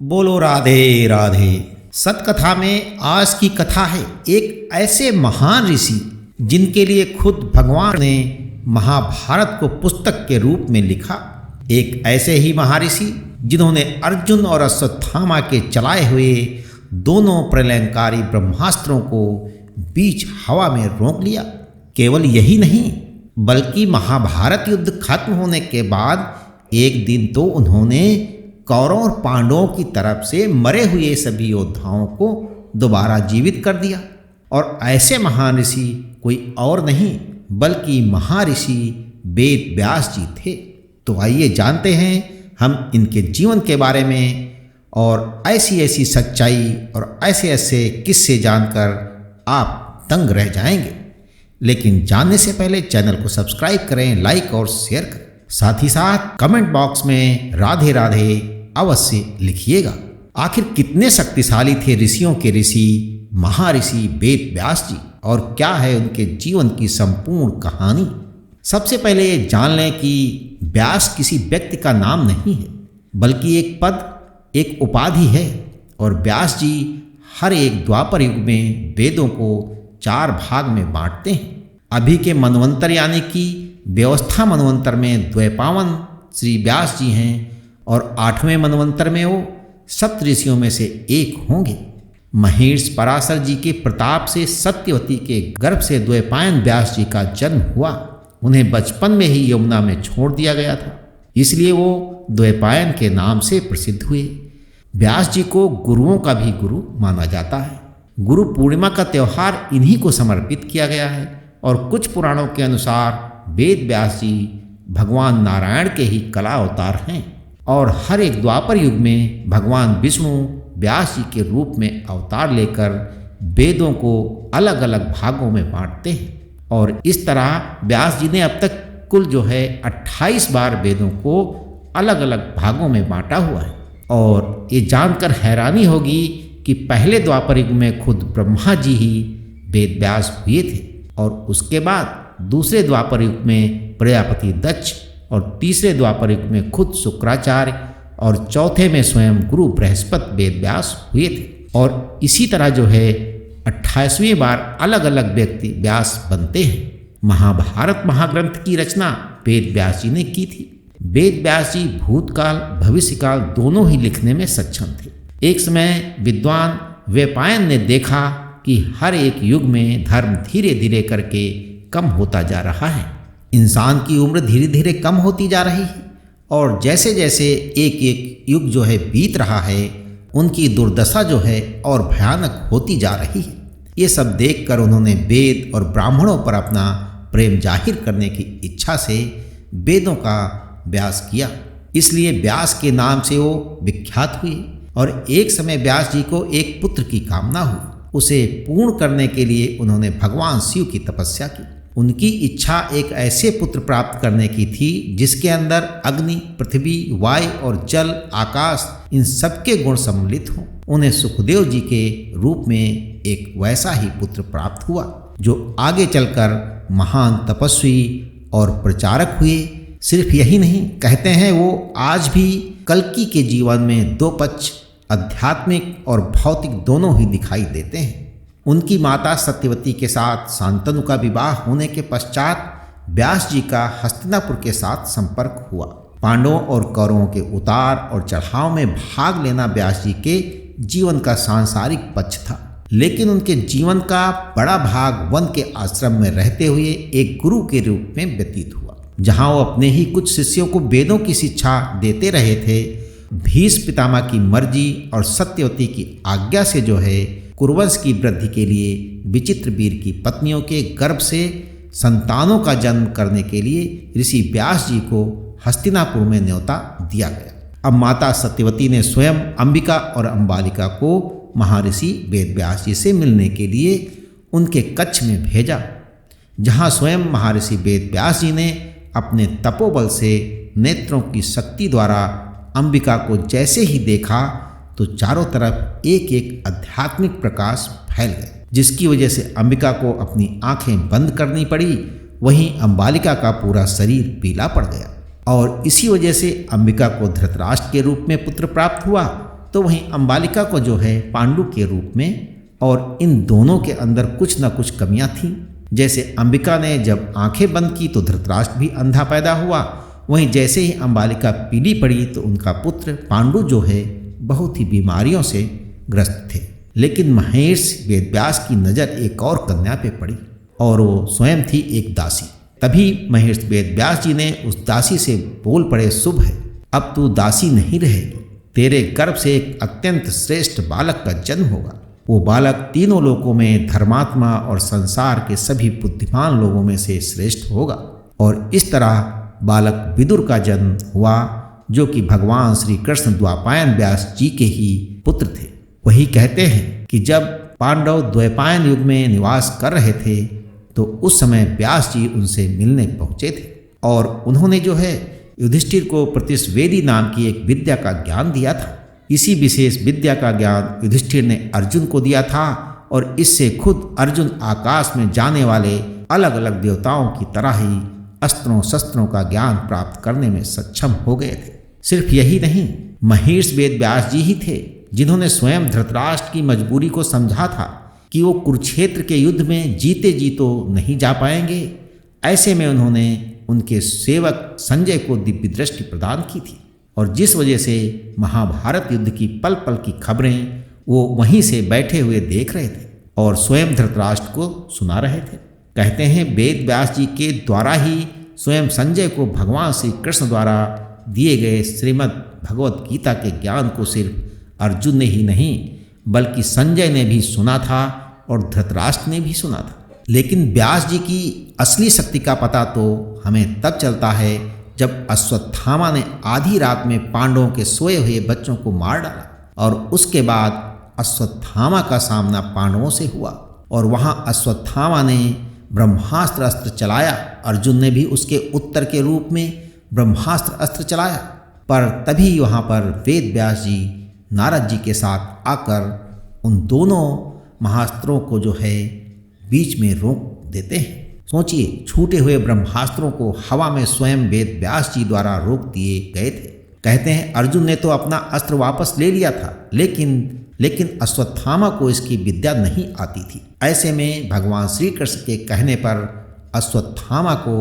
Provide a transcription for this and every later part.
बोलो राधे राधे। सतकथा में आज की कथा है एक ऐसे महान ऋषि जिनके लिए खुद भगवान ने महाभारत को पुस्तक के रूप में लिखा। एक ऐसे ही महर्षि जिन्होंने अर्जुन और अश्वत्थामा के चलाए हुए दोनों प्रलयंकारी ब्रह्मास्त्रों को बीच हवा में रोक लिया। केवल यही नहीं बल्कि महाभारत युद्ध खत्म होने के बाद एक दिन तो उन्होंने कौरवों और पांडवों की तरफ से मरे हुए सभी योद्धाओं को दोबारा जीवित कर दिया। और ऐसे महान ऋषि कोई और नहीं बल्कि महर्षि वेद व्यास जी थे। तो आइए जानते हैं हम इनके जीवन के बारे में और ऐसी ऐसी सच्चाई और ऐसे ऐसे किस्से जानकर आप दंग रह जाएंगे। लेकिन जानने से पहले चैनल को सब्सक्राइब करें, लाइक और शेयर करें। साथ ही साथ कमेंट बॉक्स में राधे राधे अवश्य लिखिएगा। आखिर कितने शक्तिशाली थे ऋषियों के ऋषि महर्षि वेद व्यास जी और क्या है उनके जीवन की संपूर्ण कहानी। सबसे पहले ये जान लें कि व्यास किसी व्यक्ति का नाम नहीं है बल्कि एक पद, एक उपाधि है। और व्यास जी हर एक द्वापर युग में वेदों को 4 भाग में बांटते हैं। अभी के मनवंतर यानी कि व्यवस्था मनवंतर में द्वैपावन श्री व्यास जी हैं और 8वें मनवंतर में वो सप्त ऋषियों में से एक होंगे। महेश पराशर जी के प्रताप से सत्यवती के गर्भ से द्वैपायन व्यास जी का जन्म हुआ। उन्हें बचपन में ही यमुना में छोड़ दिया गया था, इसलिए वो द्वैपायन के नाम से प्रसिद्ध हुए। व्यास जी को गुरुओं का भी गुरु माना जाता है। गुरु पूर्णिमा का त्यौहार इन्हीं को समर्पित किया गया है। और कुछ पुराणों के अनुसार वेद व्यास जी भगवान नारायण के ही कला अवतार हैं और हर एक द्वापर युग में भगवान विष्णु व्यास जी के रूप में अवतार लेकर वेदों को अलग अलग भागों में बांटते हैं। और इस तरह व्यास जी ने अब तक कुल 28 बार वेदों को अलग अलग भागों में बांटा हुआ है। और ये जानकर हैरानी होगी कि पहले द्वापर युग में खुद ब्रह्मा जी ही वेद व्यास हुए थे और उसके बाद दूसरे द्वापर युग में प्रजापति दक्ष और तीसरे द्वापर युग में खुद शुक्राचार्य और चौथे में स्वयं गुरु बृहस्पति वेद व्यास हुए थे। और इसी तरह 28वीं बार अलग अलग व्यक्ति व्यास बनते हैं। महाभारत महाग्रंथ की रचना वेद व्यास जी ने की थी। वेद व्यास जी भूतकाल भविष्यकाल दोनों ही लिखने में सक्षम थे। एक समय विद्वान द्वैपायन ने देखा कि हर एक युग में धर्म धीरे धीरे करके कम होता जा रहा है। इंसान की उम्र धीरे धीरे कम होती जा रही है और जैसे जैसे एक एक युग बीत रहा है उनकी दुर्दशा और भयानक होती जा रही है। ये सब देखकर उन्होंने वेद और ब्राह्मणों पर अपना प्रेम जाहिर करने की इच्छा से वेदों का व्यास किया। इसलिए व्यास के नाम से वो विख्यात हुए। और एक समय व्यास जी को एक पुत्र की कामना हुई। उसे पूर्ण करने के लिए उन्होंने भगवान शिव की तपस्या की। उनकी इच्छा एक ऐसे पुत्र प्राप्त करने की थी जिसके अंदर अग्नि, पृथ्वी, वायु और जल, आकाश इन सबके गुण सम्मिलित हों। उन्हें सुखदेव जी के रूप में एक वैसा ही पुत्र प्राप्त हुआ जो आगे चलकर महान तपस्वी और प्रचारक हुए। सिर्फ यही नहीं, कहते हैं वो आज भी कल्कि के जीवन में 2 पक्ष, आध्यात्मिक और भौतिक दोनों ही दिखाई देते हैं। उनकी माता सत्यवती के साथ शांतनु का विवाह होने के पश्चात व्यास जी का हस्तिनापुर के साथ संपर्क हुआ। पांडवों और कौरवों के उतार और चढ़ाव में भाग लेना व्यास जी के जीवन का सांसारिक पक्ष था। लेकिन उनके जीवन का बड़ा भाग वन के आश्रम में रहते हुए एक गुरु के रूप में व्यतीत हुआ, जहाँ वो अपने ही कुछ शिष्यों को वेदों की शिक्षा देते रहे थे। भीष्म पितामह की मर्जी और सत्यवती की आज्ञा से कुरुवंश की वृद्धि के लिए विचित्रवीर की पत्नियों के गर्भ से संतानों का जन्म करने के लिए ऋषि व्यास जी को हस्तिनापुर में न्योता दिया गया। अब माता सत्यवती ने स्वयं अंबिका और अंबालिका को महर्षि वेद व्यास जी से मिलने के लिए उनके कक्ष में भेजा, जहाँ स्वयं महर्षि वेद व्यास जी ने अपने तपोबल से नेत्रों की शक्ति द्वारा अंबिका को जैसे ही देखा तो चारों तरफ एक एक आध्यात्मिक प्रकाश फैल गया, जिसकी वजह से अंबिका को अपनी आंखें बंद करनी पड़ी। वहीं अंबालिका का पूरा शरीर पीला पड़ गया और इसी वजह से अंबिका को धृतराष्ट्र के रूप में पुत्र प्राप्त हुआ तो वहीं अंबालिका को जो है पांडु के रूप में, और इन दोनों के अंदर कुछ न कुछ कमियां थीं। जैसे अंबिका ने जब आंखें बंद की तो धृतराष्ट्र भी अंधा पैदा हुआ, वहीं जैसे ही अंबालिका पीली पड़ी तो उनका पुत्र पांडु जो है बहुत ही बीमारियों से ग्रस्त थे। लेकिन महर्षि वेदव्यास की नज़र एक और कन्या पे पड़ी और वो स्वयं थी एक दासी। तभी महर्षि वेदव्यास जी ने उस दासी से बोल पड़े, शुभ है, अब तू दासी नहीं रहेगी, तेरे गर्भ से एक अत्यंत श्रेष्ठ बालक का जन्म होगा। वो बालक तीनों लोकों में धर्मात्मा और संसार के सभी बुद्धिमान लोगों में से श्रेष्ठ होगा। और इस तरह बालक विदुर का जन्म हुआ, जो कि भगवान श्री कृष्ण द्वापायन व्यास जी के ही पुत्र थे। वही कहते हैं कि जब पांडव द्वैपायन युग में निवास कर रहे थे तो उस समय व्यास जी उनसे मिलने पहुंचे थे और उन्होंने जो है युधिष्ठिर को प्रतिस्वेदी नाम की एक विद्या का ज्ञान दिया था। इसी विशेष विद्या का ज्ञान युधिष्ठिर ने अर्जुन को दिया था और इससे खुद अर्जुन आकाश में जाने वाले अलग अलग देवताओं की तरह ही अस्त्रों शस्त्रों का ज्ञान प्राप्त करने में सक्षम हो गए थे। सिर्फ यही नहीं, महर्षि वेदव्यास जी ही थे जिन्होंने स्वयं धृतराष्ट्र की मजबूरी को समझा था कि वो कुरुक्षेत्र के युद्ध में जीते जी तो नहीं जा पाएंगे। ऐसे में उन्होंने उनके सेवक संजय को दिव्य दृष्टि प्रदान की थी और जिस वजह से महाभारत युद्ध की पल पल की खबरें वो वहीं से बैठे हुए देख रहे थे और स्वयं धृतराष्ट्र को सुना रहे थे। कहते हैं वेद व्यास जी के द्वारा ही स्वयं संजय को भगवान श्री कृष्ण द्वारा दिए गए श्रीमद् भगवत गीता के ज्ञान को सिर्फ अर्जुन ने ही नहीं बल्कि संजय ने भी सुना था और धृतराष्ट्र ने भी सुना था। लेकिन व्यास जी की असली शक्ति का पता तो हमें तब चलता है जब अश्वत्थामा ने आधी रात में पांडवों के सोए हुए बच्चों को मार डाला और उसके बाद अश्वत्थामा का सामना पांडवों से हुआ और वहां अश्वत्थामा ने ब्रह्मास्त्र अस्त्र चलाया। अर्जुन ने भी उसके उत्तर के रूप में ब्रह्मास्त्र अस्त्र चलाया, पर तभी वहां पर वेद व्यास जी नारद जी के साथ आकर उन दोनों महास्त्रों को जो है बीच में रोक देते हैं। सोचिए, छूटे हुए ब्रह्मास्त्रों को हवा में स्वयं वेद व्यास जी द्वारा रोक दिए गए थे। कहते हैं अर्जुन ने तो अपना अस्त्र वापस ले लिया था, लेकिन अश्वत्थामा को इसकी विद्या नहीं आती थी। ऐसे में भगवान श्री कृष्ण के कहने पर अश्वत्थामा को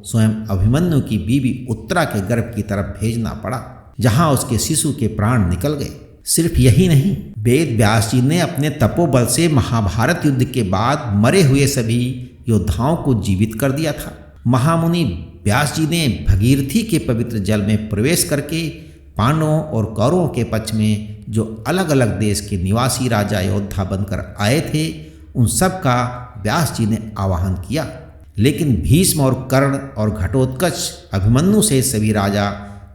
स्वयं अभिमन्यु की बीवी उत्तरा के गर्भ की तरफ भेजना पड़ा, जहां उसके शिशु के प्राण निकल गए। सिर्फ यही नहीं, वेद व्यास जी ने अपने तपोबल से महाभारत युद्ध के बाद मरे हुए सभी योद्धाओं को जीवित कर दिया था। महामुनि व्यास जी ने भगीरथी के पवित्र जल में प्रवेश करके पांडवों और कौरवों के पक्ष में जो अलग अलग देश के निवासी राजा योद्धा बनकर आए थे उन सब का व्यास जी ने आवाहन किया। लेकिन भीष्म और कर्ण और घटोत्कच अभिमन्यु से सभी राजा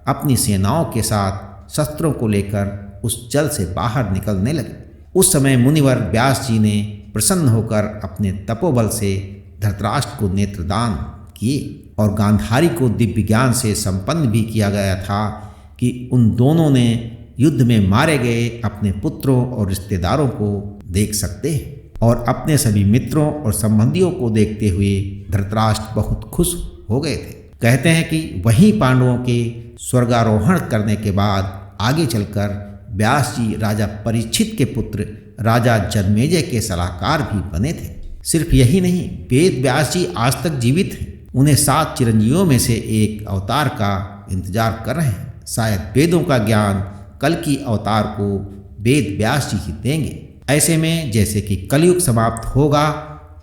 अपनी सेनाओं के साथ शस्त्रों को लेकर उस जल से बाहर निकलने लगे। उस समय मुनिवर व्यास जी ने प्रसन्न होकर अपने तपोबल से धृतराष्ट्र को नेत्रदान किए और गांधारी को दिव्य ज्ञान से संपन्न भी किया गया था कि उन दोनों ने युद्ध में मारे गए अपने पुत्रों और रिश्तेदारों को देख सकते हैं। और अपने सभी मित्रों और संबंधियों को देखते हुए धृतराष्ट्र बहुत खुश हो गए थे। कहते हैं कि वहीं पांडवों के स्वर्गारोहण करने के बाद आगे चलकर व्यास जी राजा परीक्षित के पुत्र राजा जन्मेजय के सलाहकार भी बने थे। सिर्फ यही नहीं, वेद व्यास जी आज तक जीवित हैं। उन्हें 7 चिरंजीवियों में से एक अवतार का इंतजार कर रहे हैं। शायद वेदों का ज्ञान कल की अवतार को वेद व्यास जी ही देंगे। ऐसे में जैसे कि कलयुग समाप्त होगा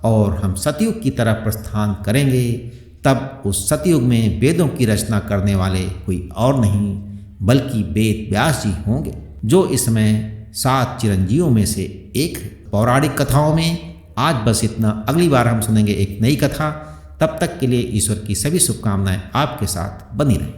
और हम सतयुग की तरफ प्रस्थान करेंगे, तब उस सतयुग में वेदों की रचना करने वाले कोई और नहीं बल्कि वेद व्यास जी होंगे, जो इस समय 7 चिरंजीवियों में से एक है। पौराणिक कथाओं में आज बस इतना। अगली बार हम सुनेंगे एक नई कथा। तब तक के लिए ईश्वर की सभी शुभकामनाएं आपके साथ बनी रहें।